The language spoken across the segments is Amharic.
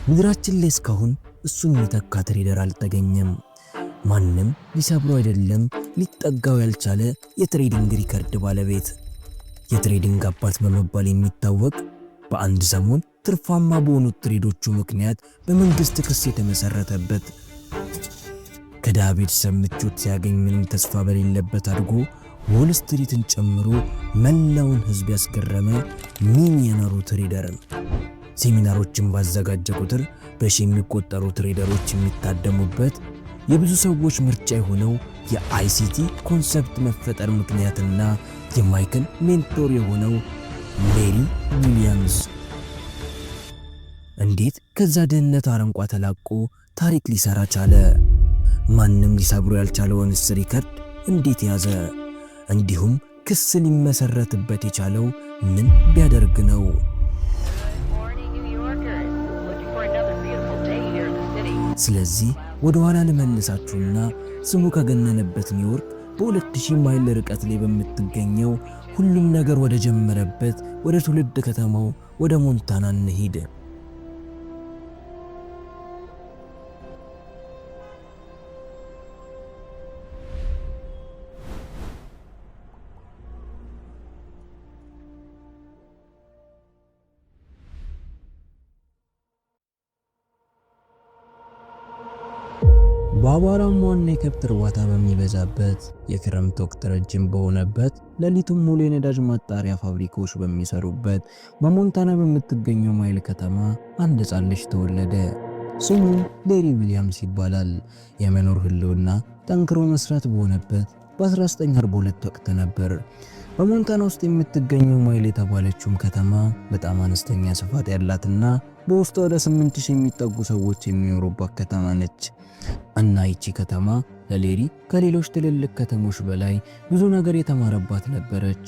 ምድራችን ላይ እስካሁን እሱን የሚተካ ትሬደር አልተገኘም። ማንም ሊሰብረው አይደለም ሊጠጋው ያልቻለ የትሬዲንግ ሪከርድ ባለቤት፣ የትሬዲንግ አባት በመባል የሚታወቅ በአንድ ሰሞን ትርፋማ በሆኑት ትሬዶቹ ምክንያት በመንግስት ክስ የተመሰረተበት፣ ከድሃ ቤተሰብ ምቾት ሲያገኝ ምንም ተስፋ በሌለበት አድጎ ዎል ስትሪትን ጨምሮ መላውን ህዝብ ያስገረመ ሚሊዮነሩ ትሬደር። ሴሚናሮችን ባዘጋጀ ቁጥር በሺ የሚቆጠሩ ትሬደሮች የሚታደሙበት የብዙ ሰዎች ምርጫ የሆነው የአይሲቲ ኮንሰፕት መፈጠር ምክንያትና የማይክል ሜንቶር የሆነው ሌሪ ዊሊያምስ እንዴት ከዛ ድህነት አረንቋ ተላቆ ታሪክ ሊሰራ ቻለ? ማንም ሊሰብሮ ያልቻለውን ሪከርድ እንዴት ያዘ? እንዲሁም ክስ ሊመሰረትበት የቻለው ምን ቢያደርግ ነው? ስለዚህ ወደ ኋላ ልመልሳችሁና ስሙ ከገነነበት ኒውዮርክ በ2000 ማይል ርቀት ላይ በምትገኘው ሁሉም ነገር ወደ ጀመረበት ወደ ትውልድ ከተማው ወደ ሞንታና እንሂድ። በአቧራማውና የከብት እርባታ በሚበዛበት የክረምት ወቅት ረጅም በሆነበት ሌሊቱን ሙሉ የነዳጅ ማጣሪያ ፋብሪካዎች በሚሰሩበት በሞንታና በምትገኘው ማይል ከተማ አንድ ሕፃን ልጅ ተወለደ። ስሙ ሌሪ ዊሊያምስ ይባላል። የመኖር ህልውና ጠንክሮ መስራት በሆነበት በ1942 ወቅት ነበር። በሞንታና ውስጥ የምትገኘው ማይል የተባለችውም ከተማ በጣም አነስተኛ ስፋት ያላትና በውስጧ ወደ 8000 የሚጠጉ ሰዎች የሚኖሩባት ከተማ ነች። እና ይቺ ከተማ ለሌሪ ከሌሎች ትልልቅ ከተሞች በላይ ብዙ ነገር የተማረባት ነበረች።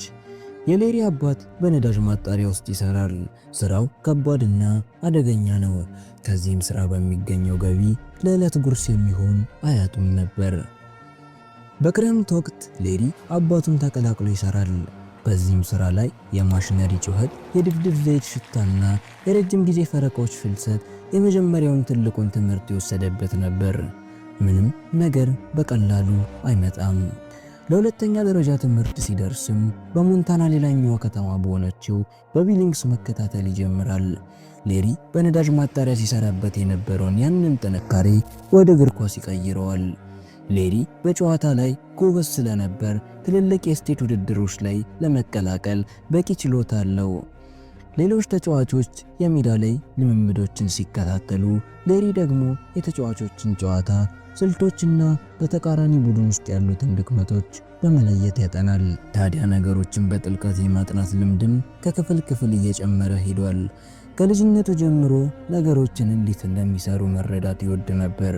የሌሪ አባት በነዳጅ ማጣሪያ ውስጥ ይሰራል። ስራው ከባድና አደገኛ ነው። ከዚህም ስራ በሚገኘው ገቢ ለዕለት ጉርስ የሚሆን አያጡም ነበር። በክረምት ወቅት ሌሪ አባቱን ተቀላቅሎ ይሰራል። በዚህም ስራ ላይ የማሽነሪ ጩኸት፣ የድፍድፍ ዘይት ሽታና የረጅም ጊዜ ፈረቃዎች ፍልሰት የመጀመሪያውን ትልቁን ትምህርት የወሰደበት ነበር። ምንም ነገር በቀላሉ አይመጣም። ለሁለተኛ ደረጃ ትምህርት ሲደርስም በሞንታና ሌላኛዋ ከተማ በሆነችው በቢሊንግስ መከታተል ይጀምራል። ሌሪ በነዳጅ ማጣሪያ ሲሰራበት የነበረውን ያንን ጥንካሬ ወደ እግር ኳስ ይቀይረዋል። ሌሪ በጨዋታ ላይ ጎበዝ ስለነበር ትልልቅ የስቴት ውድድሮች ላይ ለመቀላቀል በቂ ችሎታ አለው። ሌሎች ተጫዋቾች የሜዳ ላይ ልምምዶችን ሲከታተሉ፣ ሌሪ ደግሞ የተጫዋቾችን ጨዋታ ስልቶችና በተቃራኒ ቡድን ውስጥ ያሉትን ድክመቶች በመለየት ያጠናል። ታዲያ ነገሮችን በጥልቀት የማጥናት ልምድም ከክፍል ክፍል እየጨመረ ሄዷል። ከልጅነቱ ጀምሮ ነገሮችን እንዴት እንደሚሰሩ መረዳት ይወድ ነበር።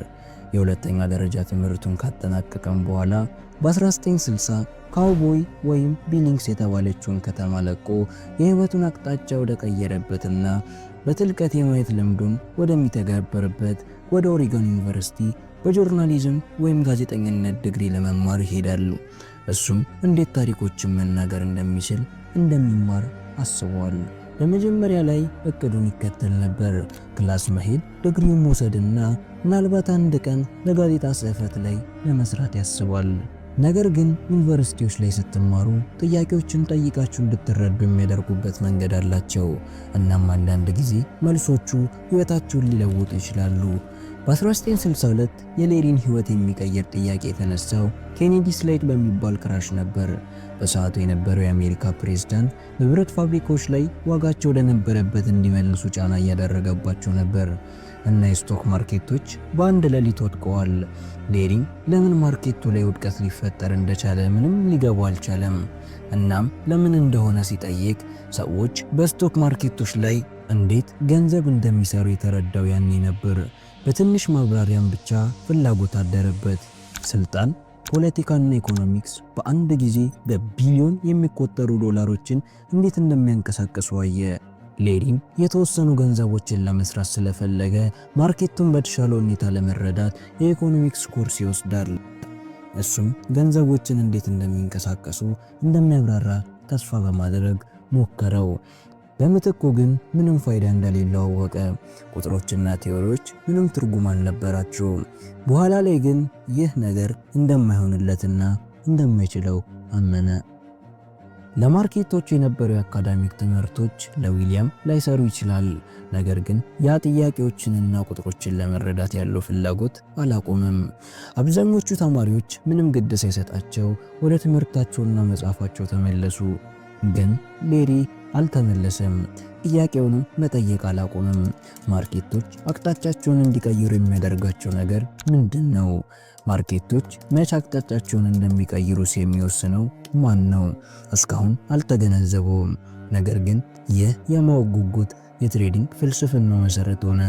የሁለተኛ ደረጃ ትምህርቱን ካጠናቀቀም በኋላ በ1960 ካውቦይ ወይም ቢሊንግስ የተባለችውን ከተማ ለቆ የህይወቱን አቅጣጫ ወደ ቀየረበትና በጥልቀት የማየት ልምዱን ወደሚተገበርበት ወደ ኦሪገን ዩኒቨርሲቲ በጆርናሊዝም ወይም ጋዜጠኝነት ዲግሪ ለመማር ይሄዳል። እሱም እንዴት ታሪኮችን መናገር እንደሚችል እንደሚማር አስቧል። በመጀመሪያ ላይ እቅዱን ይከተል ነበር። ክላስ መሄድ፣ ዲግሪውን መውሰድና ምናልባት አንድ ቀን ለጋዜጣ ጽሕፈት ላይ ለመስራት ያስባል። ነገር ግን ዩኒቨርሲቲዎች ላይ ስትማሩ ጥያቄዎችን ጠይቃችሁ እንድትረዱ የሚያደርጉበት መንገድ አላቸው። እናም አንዳንድ ጊዜ መልሶቹ ህይወታችሁን ሊለውጡ ይችላሉ። በ1962 የሌሪን ህይወት የሚቀይር ጥያቄ የተነሳው ኬኔዲ ስላይድ በሚባል ክራሽ ነበር። በሰዓቱ የነበረው የአሜሪካ ፕሬዝዳንት በብረት ፋብሪካዎች ላይ ዋጋቸው ለነበረበት እንዲመልሱ ጫና እያደረገባቸው ነበር እና የስቶክ ማርኬቶች በአንድ ሌሊት ወድቀዋል። ሌሪ ለምን ማርኬቱ ላይ ውድቀት ሊፈጠር እንደቻለ ምንም ሊገባው አልቻለም። እናም ለምን እንደሆነ ሲጠይቅ ሰዎች በስቶክ ማርኬቶች ላይ እንዴት ገንዘብ እንደሚሰሩ የተረዳው ያኔ ነበር። በትንሽ ማብራሪያም ብቻ ፍላጎት አደረበት። ስልጣን፣ ፖለቲካና ኢኮኖሚክስ በአንድ ጊዜ በቢሊዮን የሚቆጠሩ ዶላሮችን እንዴት እንደሚያንቀሳቅሱ አየ። ሌሪም የተወሰኑ ገንዘቦችን ለመስራት ስለፈለገ ማርኬቱን በተሻለ ሁኔታ ለመረዳት የኢኮኖሚክስ ኮርስ ይወስዳል። እሱም ገንዘቦችን እንዴት እንደሚንቀሳቀሱ እንደሚያብራራ ተስፋ በማድረግ ሞከረው። በምትኩ ግን ምንም ፋይዳ እንደሌለው አወቀ። ቁጥሮችና ቴዎሪዎች ምንም ትርጉም አልነበራቸውም። በኋላ ላይ ግን ይህ ነገር እንደማይሆንለትና እንደማይችለው አመነ። ለማርኬቶች የነበሩ የአካዳሚክ ትምህርቶች ለዊሊያም ላይሰሩ ይችላል። ነገር ግን ያ ጥያቄዎችንና ቁጥሮችን ለመረዳት ያለው ፍላጎት አላቆመም። አብዛኞቹ ተማሪዎች ምንም ግድ ሳይሰጣቸው ወደ ትምህርታቸውና መጽሐፋቸው ተመለሱ። ግን ሌሪ አልተመለሰም። ጥያቄውንም መጠየቅ አላቆመም። ማርኬቶች አቅጣጫቸውን እንዲቀይሩ የሚያደርጋቸው ነገር ምንድን ነው? ማርኬቶች መቼ አቅጣጫቸውን እንደሚቀይሩስ የሚወስነው ማን ነው? እስካሁን አልተገነዘበውም። ነገር ግን ይህ የማወቅ ጉጉት የትሬዲንግ ፍልስፍናው መሰረት ሆነ።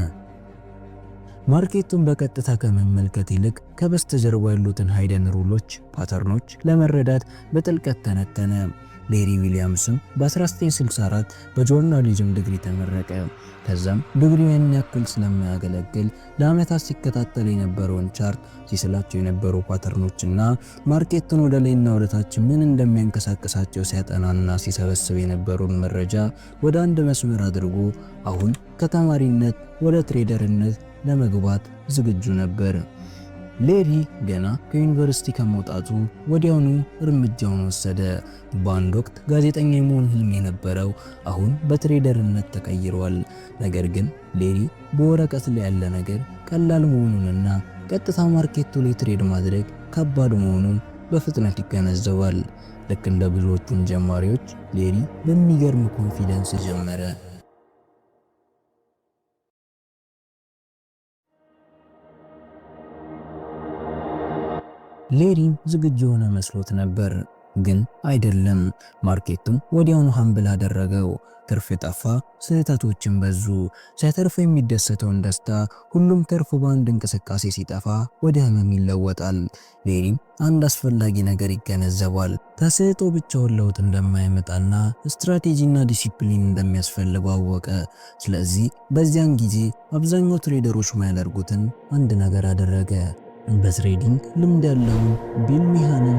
ማርኬቱን በቀጥታ ከመመልከት ይልቅ ከበስተጀርባ ያሉትን ሃይደን ሩሎች፣ ፓተርኖች ለመረዳት በጥልቀት ተነተነ። ሌሪ ዊሊያምስም በ1964 በጆርናሊዝም ዲግሪ ተመረቀ። ከዛም ዲግሪው ያን ያክል ስለማያገለግል ለዓመታት ሲከታተል የነበረውን ቻርት፣ ሲስላቸው የነበሩ ፓተርኖችና ማርኬቱን ወደ ላይና ወደ ታች ምን እንደሚያንቀሳቅሳቸው ሲያጠናና ሲሰበስብ የነበረውን መረጃ ወደ አንድ መስመር አድርጎ አሁን ከተማሪነት ወደ ትሬደርነት ለመግባት ዝግጁ ነበር። ሌሪ ገና ከዩኒቨርሲቲ ከመውጣቱ ወዲያውኑ እርምጃውን ወሰደ። በአንድ ወቅት ጋዜጠኛ የመሆን ህልም የነበረው አሁን በትሬደርነት ተቀይሯል። ነገር ግን ሌሪ በወረቀት ላይ ያለ ነገር ቀላል መሆኑንና ቀጥታ ማርኬቱ ላይ ትሬድ ማድረግ ከባድ መሆኑን በፍጥነት ይገነዘባል። ልክ እንደ ብዙዎቹን ጀማሪዎች ሌሪ በሚገርም ኮንፊደንስ ጀመረ። ሌሪም ዝግጁ የሆነ መስሎት ነበር፣ ግን አይደለም። ማርኬቱን ወዲያውኑ ሀምብል አደረገው። ትርፍ ጠፋ፣ ስህተቶችን በዙ። ሳይተርፍ የሚደሰተውን ደስታ፣ ሁሉም ተርፎ በአንድ እንቅስቃሴ ሲጠፋ ወደ ህመም ይለወጣል። ሌሪም አንድ አስፈላጊ ነገር ይገነዘባል። ተሰጥኦ ብቻውን ለውጥ እንደማይመጣና ስትራቴጂና ዲሲፕሊን እንደሚያስፈልገው አወቀ። ስለዚህ በዚያን ጊዜ አብዛኛው ትሬደሮች ማያደርጉትን አንድ ነገር አደረገ። በትሬዲንግ ልምድ ያለውን ቢል ሚሃንን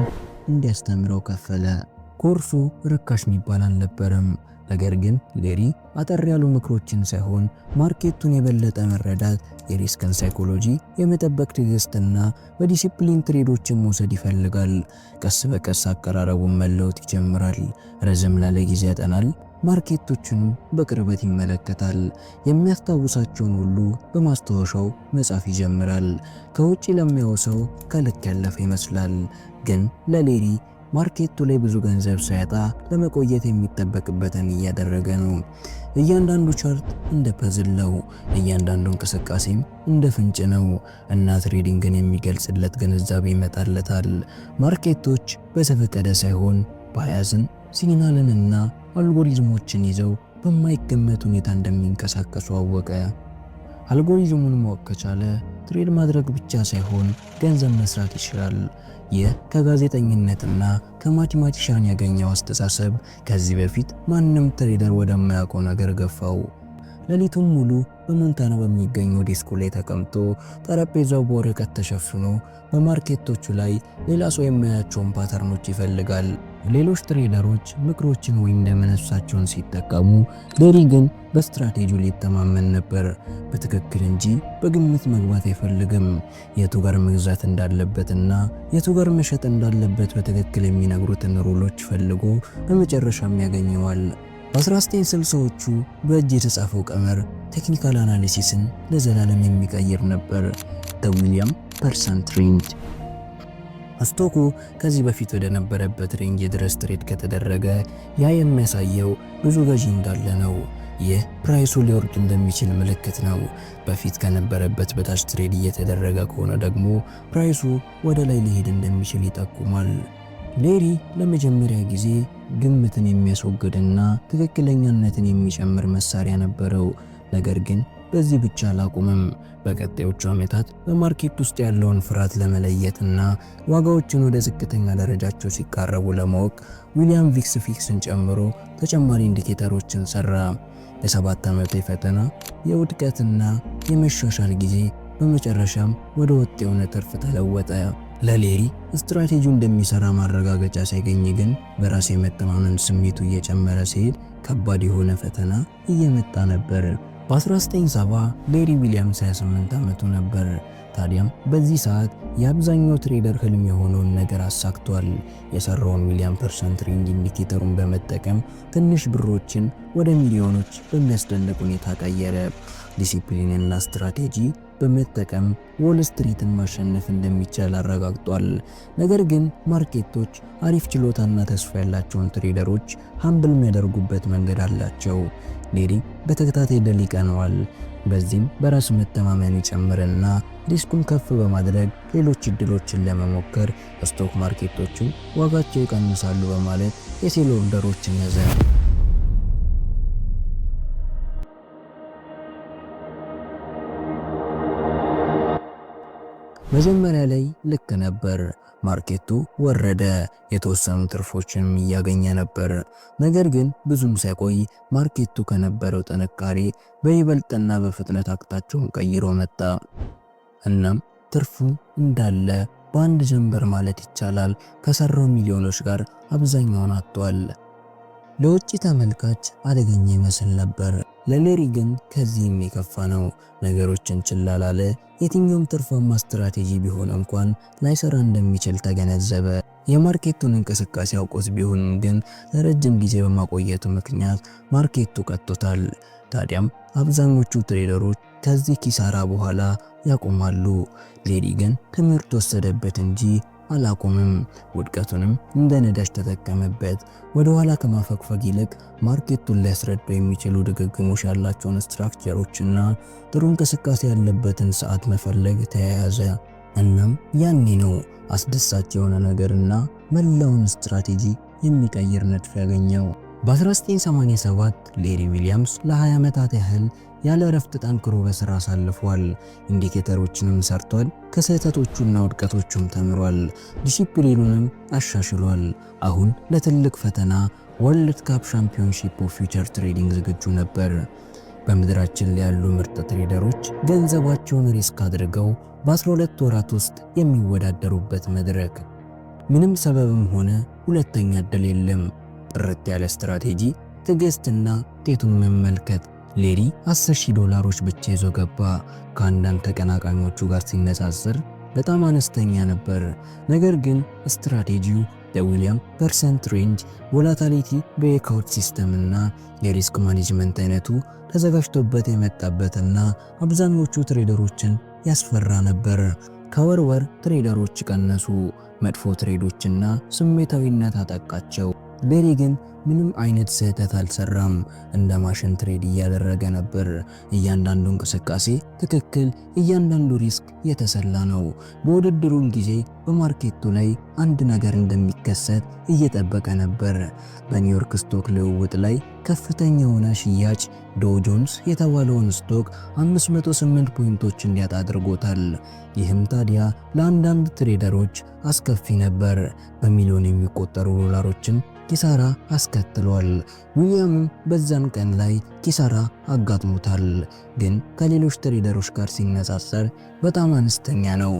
እንዲያስተምረው ከፈለ። ኮርሱ ርካሽ የሚባል አልነበረም። ነገር ግን ሌሪ አጠር ያሉ ምክሮችን ሳይሆን ማርኬቱን የበለጠ መረዳት፣ የሪስክን ሳይኮሎጂ የመጠበቅ ትዕግስትና በዲሲፕሊን ትሬዶችን መውሰድ ይፈልጋል። ቀስ በቀስ አቀራረቡን መለወጥ ይጀምራል። ረዘም ላለ ጊዜ ያጠናል። ማርኬቶቹንም በቅርበት ይመለከታል። የሚያስታውሳቸውን ሁሉ በማስታወሻው መጻፍ ይጀምራል። ከውጪ ለሚያየው ሰው ከልክ ያለፈ ይመስላል፣ ግን ለሌሪ ማርኬቱ ላይ ብዙ ገንዘብ ሳያጣ ለመቆየት የሚጠበቅበትን እያደረገ ነው። እያንዳንዱ ቻርት እንደ ፐዝል ነው፣ እያንዳንዱ እንቅስቃሴም እንደ ፍንጭ ነው እና ትሬዲንግን የሚገልጽለት ግንዛቤ ይመጣለታል። ማርኬቶች በዘፈቀደ ሳይሆን በያዝን ሲግናልንና አልጎሪዝሞችን ይዘው በማይገመት ሁኔታ እንደሚንቀሳቀሱ አወቀ። አልጎሪዝሙን ማወቅ ከቻለ ትሬድ ማድረግ ብቻ ሳይሆን ገንዘብ መስራት ይችላል። ይህ ከጋዜጠኝነትና ከማቴማቲሻን ያገኘው አስተሳሰብ ከዚህ በፊት ማንም ትሬደር ወደማያውቀው ነገር ገፋው። ሌሊቱን ሙሉ በሞንታና በሚገኘው ዲስኩ ላይ ተቀምጦ ጠረጴዛው በወረቀት ተሸፍኖ በማርኬቶቹ ላይ ሌላ ሰው የሚያያቸውን ፓተርኖች ይፈልጋል። ሌሎች ትሬደሮች ምክሮችን ወይም እንደመነፍሳቸውን ሲጠቀሙ፣ ሌሪ ግን በስትራቴጂው ሊተማመን ነበር። በትክክል እንጂ በግምት መግባት አይፈልግም። የቱ ጋር መግዛት እንዳለበትና የቱ ጋር መሸጥ እንዳለበት በትክክል የሚነግሩትን ሩሎች ፈልጎ በመጨረሻም ያገኘዋል። በ1960ዎቹ በእጅ የተጻፈው ቀመር ቴክኒካል አናሊሲስን ለዘላለም የሚቀይር ነበር። ዊሊያም ፐርሰንት ሬንጅ ስቶኩ ከዚህ በፊት ወደ ነበረበት ሬንጅ ድረስ ትሬድ ከተደረገ ያ የሚያሳየው ብዙ ገዢ እንዳለ ነው። ይህ ፕራይሱ ሊወርድ እንደሚችል ምልክት ነው። በፊት ከነበረበት በታች ትሬድ እየተደረገ ከሆነ ደግሞ ፕራይሱ ወደ ላይ ሊሄድ እንደሚችል ይጠቁማል። ሌሪ ለመጀመሪያ ጊዜ ግምትን የሚያስወግድና ትክክለኛነትን የሚጨምር መሳሪያ ነበረው። ነገር ግን በዚህ ብቻ አላቆመም። በቀጣዮቹ ዓመታት በማርኬት ውስጥ ያለውን ፍርሃት ለመለየትና ዋጋዎችን ወደ ዝቅተኛ ደረጃቸው ሲቃረቡ ለማወቅ ዊሊያም ቪክስ ፊክስን ጨምሮ ተጨማሪ ኢንዲኬተሮችን ሰራ። የ7 ዓመቱ ፈተና፣ የውድቀትና የመሻሻል ጊዜ በመጨረሻም ወደ ወጥ የሆነ ትርፍ ተለወጠ። ለሌሪ ስትራቴጂው እንደሚሰራ ማረጋገጫ ሲያገኝ ግን በራስ የመተማመን ስሜቱ እየጨመረ ሲሄድ ከባድ የሆነ ፈተና እየመጣ ነበር። በ1970 ሌሪ ዊሊያምስ 28 ዓመቱ ነበር። ታዲያም በዚህ ሰዓት የአብዛኛው ትሬደር ህልም የሆነውን ነገር አሳክቷል። የሰራውን ሚሊየን% ሪንግ ኢንዲኬተሩን በመጠቀም ትንሽ ብሮችን ወደ ሚሊዮኖች በሚያስደንቅ ሁኔታ ቀየረ። ዲሲፕሊንና ስትራቴጂ በመጠቀም ዎል ስትሪትን ማሸነፍ እንደሚቻል አረጋግጧል። ነገር ግን ማርኬቶች አሪፍ ችሎታና ተስፋ ያላቸውን ትሬደሮች ሃምብል የሚያደርጉበት መንገድ አላቸው። ሌሪ በተከታታይ ድል ይቀነዋል። በዚህም በራስ መተማመን ይጨምርና ሪስኩን ከፍ በማድረግ ሌሎች እድሎችን ለመሞከር ስቶክ ማርኬቶቹ ዋጋቸው ይቀንሳሉ በማለት የሴል ኦርደሮችን ያዘ። መጀመሪያ ላይ ልክ ነበር። ማርኬቱ ወረደ፣ የተወሰኑ ትርፎችንም እያገኘ ነበር። ነገር ግን ብዙም ሳይቆይ ማርኬቱ ከነበረው ጥንካሬ በይበልጥና በፍጥነት አቅጣጫውን ቀይሮ መጣ። እናም ትርፉ እንዳለ በአንድ ጀንበር ማለት ይቻላል ከሰራው ሚሊዮኖች ጋር አብዛኛውን አጥቷል። ለውጭ ተመልካች አደገኛ ይመስል ነበር። ለሌሪ ግን ከዚህም የከፋ ነው። ነገሮችን ችላ ላለ የትኛውም ትርፋማ ስትራቴጂ ቢሆን እንኳን ላይሰራ እንደሚችል ተገነዘበ። የማርኬቱን እንቅስቃሴ አውቆት ቢሆንም ግን ለረጅም ጊዜ በማቆየቱ ምክንያት ማርኬቱ ቀጥቶታል። ታዲያም አብዛኞቹ ትሬደሮች ከዚህ ኪሳራ በኋላ ያቆማሉ። ሌሪ ግን ትምህርት ወሰደበት እንጂ አላቆምም። ውድቀቱንም እንደ ነዳጅ ተጠቀመበት። ወደ ኋላ ከማፈግፈግ ይልቅ ማርኬቱን ሊያስረዳው የሚችሉ ድግግሞሽ ያላቸውን ስትራክቸሮችና ጥሩ እንቅስቃሴ ያለበትን ሰዓት መፈለግ ተያያዘ። እናም ያኔ ነው አስደሳች የሆነ ነገርና መላውን ስትራቴጂ የሚቀይር ንድፍ ያገኘው። በ1987 ሌሪ ዊሊያምስ ለ20 ዓመታት ያህል ያለ እረፍት ጠንክሮ በሥራ አሳልፏል። ኢንዲኬተሮችንም ሰርቷል። ከስህተቶቹና ውድቀቶቹም ተምሯል። ዲሲፕሊኑንም አሻሽሏል። አሁን ለትልቅ ፈተና ወርልድ ካፕ ሻምፒዮንሺፕ ኦፍ ፊውቸር ትሬዲንግ ዝግጁ ነበር። በምድራችን ላይ ያሉ ምርጥ ትሬደሮች ገንዘባቸውን ሪስክ አድርገው በ12 ወራት ውስጥ የሚወዳደሩበት መድረክ። ምንም ሰበብም ሆነ ሁለተኛ ዕድል የለም። ጥርት ያለ ስትራቴጂ፣ ትዕግስትና ውጤቱን መመልከት። ሌሪ $10,000 ብቻ ይዞ ገባ። ከአንዳንድ ተቀናቃኞቹ ጋር ሲነጻጸር በጣም አነስተኛ ነበር። ነገር ግን ስትራቴጂው የዊሊያም ፐርሰንት ሬንጅ፣ ቮላቲሊቲ ብሬክአውት ሲስተም እና የሪስክ ማኔጅመንት አይነቱ ተዘጋጅቶበት የመጣበትና አብዛኞቹ ትሬደሮችን ያስፈራ ነበር። ከወር ወር ትሬደሮች ቀነሱ። መጥፎ ትሬዶችና ስሜታዊነት አጠቃቸው። ሌሪ ግን ምንም አይነት ስህተት አልሰራም። እንደ ማሽን ትሬድ እያደረገ ነበር። እያንዳንዱ እንቅስቃሴ ትክክል፣ እያንዳንዱ ሪስክ የተሰላ ነው። በውድድሩ ጊዜ በማርኬቱ ላይ አንድ ነገር እንደሚከሰት እየጠበቀ ነበር። በኒውዮርክ ስቶክ ልውውጥ ላይ ከፍተኛ የሆነ ሽያጭ ዶው ጆንስ የተባለውን ስቶክ 508 ፖይንቶች እንዲያጣ አድርጎታል። ይህም ታዲያ ለአንዳንድ ትሬደሮች አስከፊ ነበር። በሚሊዮን የሚቆጠሩ ዶላሮችን ኪሳራ አስከትሏል። ዊሊያምም በዛን ቀን ላይ ኪሳራ አጋጥሞታል፣ ግን ከሌሎች ትሬደሮች ጋር ሲነጻጸር በጣም አነስተኛ ነው።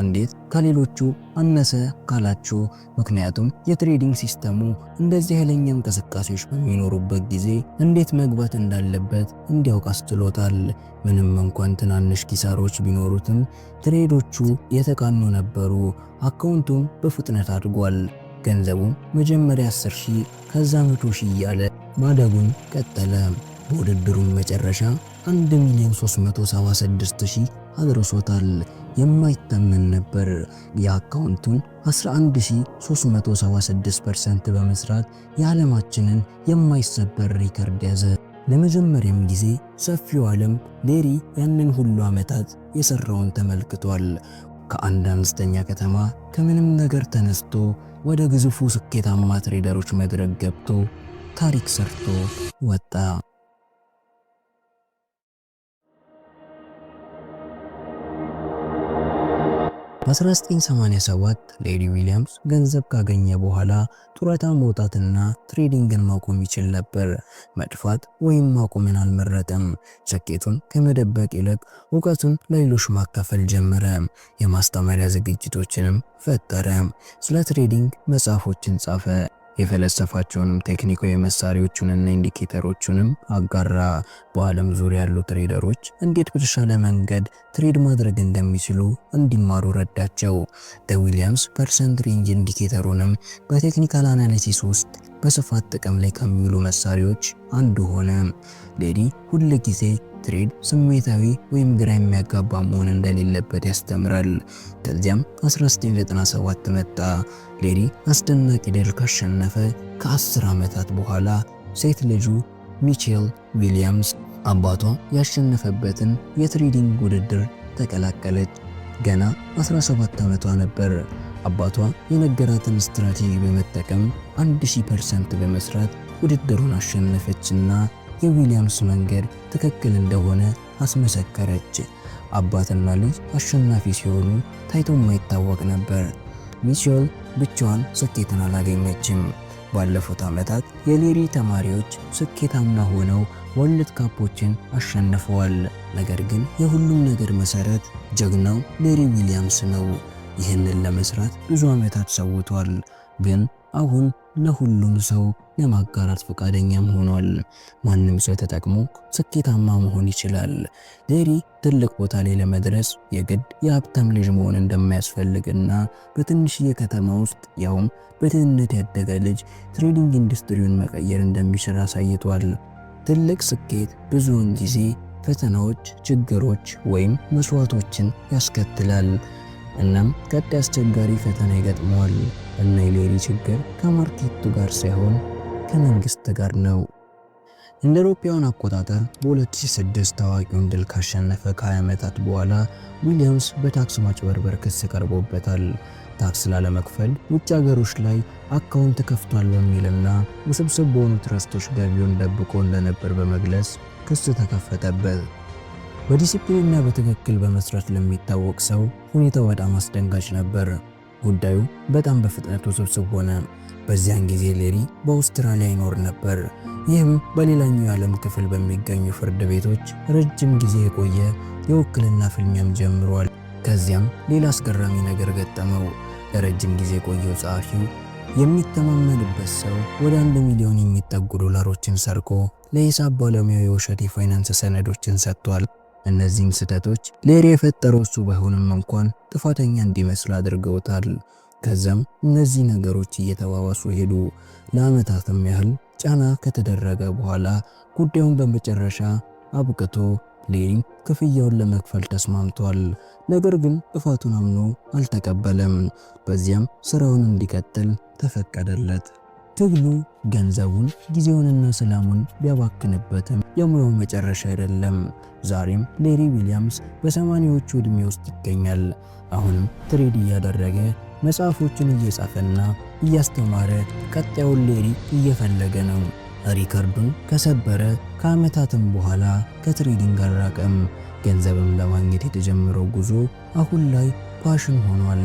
እንዴት ከሌሎቹ አነሰ ካላችሁ፣ ምክንያቱም የትሬዲንግ ሲስተሙ እንደዚህ ኃይለኛ እንቅስቃሴዎች በሚኖሩበት ጊዜ እንዴት መግባት እንዳለበት እንዲያውቅ አስችሎታል። ምንም እንኳን ትናንሽ ኪሳሮች ቢኖሩትም ትሬዶቹ የተቃኑ ነበሩ። አካውንቱም በፍጥነት አድጓል። ገንዘቡም መጀመሪያ 10,000 ከዛ 100,000 እያለ ማደጉን ቀጠለ። በውድድሩም መጨረሻ 1,376,000 አድርሶታል። የማይታመን ነበር። የአካውንቱን 11,376% በመስራት የዓለማችንን የማይሰበር ሪከርድ ያዘ። ለመጀመሪያም ጊዜ ሰፊው ዓለም ሌሪ ያንን ሁሉ ዓመታት የሰራውን ተመልክቷል። ከአንድ አነስተኛ ከተማ ከምንም ነገር ተነስቶ ወደ ግዙፉ ስኬታማ ትሬደሮች መድረክ ገብቶ ታሪክ ሰርቶ ወጣ። በ1987 ሌሪ ዊሊያምስ ገንዘብ ካገኘ በኋላ ጡረታ መውጣትና ትሬዲንግን ማቆም ይችል ነበር። መጥፋት ወይም ማቆምን አልመረጠም። ስኬቱን ከመደበቅ ይልቅ እውቀቱን ለሌሎች ማካፈል ጀመረ። የማስተማሪያ ዝግጅቶችንም ፈጠረ። ስለ ትሬዲንግ መጽሐፎችን ጻፈ። የፈለሰፋቸውንም ቴክኒካዊ መሳሪያዎቹንና ኢንዲኬተሮቹንም አጋራ። በዓለም ዙሪያ ያሉ ትሬደሮች እንዴት በተሻለ መንገድ ትሬድ ማድረግ እንደሚችሉ እንዲማሩ ረዳቸው። ዊሊያምስ ፐርሰንት ሬንጅ ኢንዲኬተሩንም በቴክኒካል አናሊሲስ ውስጥ በስፋት ጥቅም ላይ ከሚውሉ መሳሪያዎች አንዱ ሆነ። ሌሪ ሁል ጊዜ ትሬድ ስሜታዊ ወይም ግራ የሚያጋባ መሆን እንደሌለበት ያስተምራል። ከዚያም 1997 መጣ። ሌሪ አስደናቂ ድል ካሸነፈ ከ10 ዓመታት በኋላ ሴት ልጁ ሚቼል ዊሊያምስ አባቷ ያሸነፈበትን የትሬዲንግ ውድድር ተቀላቀለች። ገና 17 ዓመቷ ነበር። አባቷ የነገራትን ስትራቴጂ በመጠቀም 1000% በመስራት ውድድሩን አሸነፈችና የዊሊያምስ መንገድ ትክክል እንደሆነ አስመሰከረች። አባትና ልጅ አሸናፊ ሲሆኑ ታይቶ የማይታወቅ ነበር። ሚቼል ብቻዋን ስኬትን አላገኘችም። ባለፉት ዓመታት የሌሪ ተማሪዎች ስኬታማ ሆነው ወርልድ ካፖችን አሸንፈዋል። ነገር ግን የሁሉም ነገር መሰረት ጀግናው ሌሪ ዊሊያምስ ነው። ይህንን ለመስራት ብዙ ዓመታት ሰውቷል፣ ግን አሁን ለሁሉም ሰው ለማጋራት ፈቃደኛም ሆኗል። ማንም ሰው ተጠቅሞ ስኬታማ መሆን ይችላል። ሌሪ ትልቅ ቦታ ላይ ለመድረስ የግድ የሀብታም ልጅ መሆን እንደማያስፈልግና በትንሽዬ ከተማ ውስጥ ያውም በድህነት ያደገ ልጅ ትሬዲንግ ኢንዱስትሪውን መቀየር እንደሚችል አሳይቷል። ትልቅ ስኬት ብዙውን ጊዜ ፈተናዎች፣ ችግሮች ወይም መስዋዕቶችን ያስከትላል። እናም ቀጣይ አስቸጋሪ ፈተና ይገጥመዋል እና የሌሪ ችግር ከማርኬቱ ጋር ሳይሆን ከመንግስት ጋር ነው። እንደ አውሮፓውያን አቆጣጠር በ2006 ታዋቂውን ድል ካሸነፈ ከ20 ዓመታት በኋላ ዊሊያምስ በታክስ ማጭበርበር ክስ ቀርቦበታል። ታክስ ላለመክፈል ውጭ ሀገሮች ላይ አካውንት ከፍቷል በሚልና ውስብስብ በሆኑ ትረስቶች ገቢውን ደብቆ እንደነበር በመግለጽ ክስ ተከፈተበት። በዲሲፕሊንና በትክክል በመስራት ለሚታወቅ ሰው ሁኔታው በጣም አስደንጋጭ ነበር። ጉዳዩ በጣም በፍጥነት ውስብስብ ሆነ። በዚያን ጊዜ ሌሪ በአውስትራሊያ ይኖር ነበር። ይህም በሌላኛው የዓለም ክፍል በሚገኙ ፍርድ ቤቶች ረጅም ጊዜ የቆየ የውክልና ፍልሚያም ጀምሯል። ከዚያም ሌላ አስገራሚ ነገር ገጠመው። ለረጅም ጊዜ የቆየው ጸሐፊው የሚተማመንበት ሰው ወደ 1 ሚሊዮን የሚጠጉ ዶላሮችን ሰርቆ ለሂሳብ ባለሙያው የውሸት የፋይናንስ ሰነዶችን ሰጥቷል። እነዚህም ስህተቶች ሌሪ የፈጠረው እሱ ባይሆንም እንኳን ጥፋተኛ እንዲመስል አድርገውታል። ከዛም እነዚህ ነገሮች እየተባባሱ ሄዱ። ለዓመታትም ያህል ጫና ከተደረገ በኋላ ጉዳዩን በመጨረሻ አብቅቶ ሌሪ ክፍያውን ለመክፈል ተስማምቷል። ነገር ግን ጥፋቱን አምኖ አልተቀበለም። በዚያም ስራውን እንዲቀጥል ተፈቀደለት። ትግሉ ገንዘቡን፣ ጊዜውንና ሰላሙን ቢያባክንበትም የሙያው መጨረሻ አይደለም። ዛሬም ሌሪ ዊሊያምስ በ80ዎቹ ዕድሜ ውስጥ ይገኛል። አሁንም ትሬድ እያደረገ መጽሐፎችን እየጻፈና እያስተማረ ቀጣዩን ሌሪ እየፈለገ ነው። ሪከርዱን ከሰበረ ከዓመታትም በኋላ ከትሬዲንግ አልራቀም። ገንዘብም ለማግኘት የተጀመረው ጉዞ አሁን ላይ ፓሽን ሆኗል።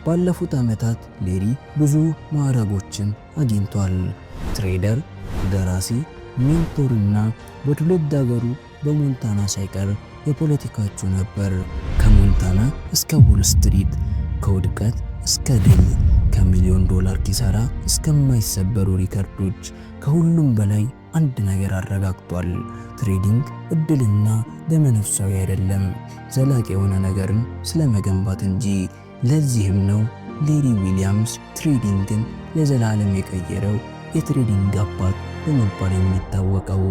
ባለፉት ዓመታት ሌሪ ብዙ ማዕረጎችን አግኝቷል። ትሬደር፣ ደራሲ፣ ሜንቶርና በትውልድ ሀገሩ በሞንታና ሳይቀር የፖለቲካቸው ነበር። ከሞንታና እስከ ዎል ስትሪት፣ ከውድቀት እስከ ድል፣ ከሚሊዮን ዶላር ኪሳራ እስከማይሰበሩ ሪከርዶች፣ ከሁሉም በላይ አንድ ነገር አረጋግጧል። ትሬዲንግ እድልና ደመነፍሳዊ አይደለም፣ ዘላቂ የሆነ ነገርን ስለመገንባት እንጂ። ለዚህም ነው ሌሪ ዊሊያምስ ትሬዲንግን ለዘላለም የቀየረው የትሬዲንግ አባት በመባል የሚታወቀው።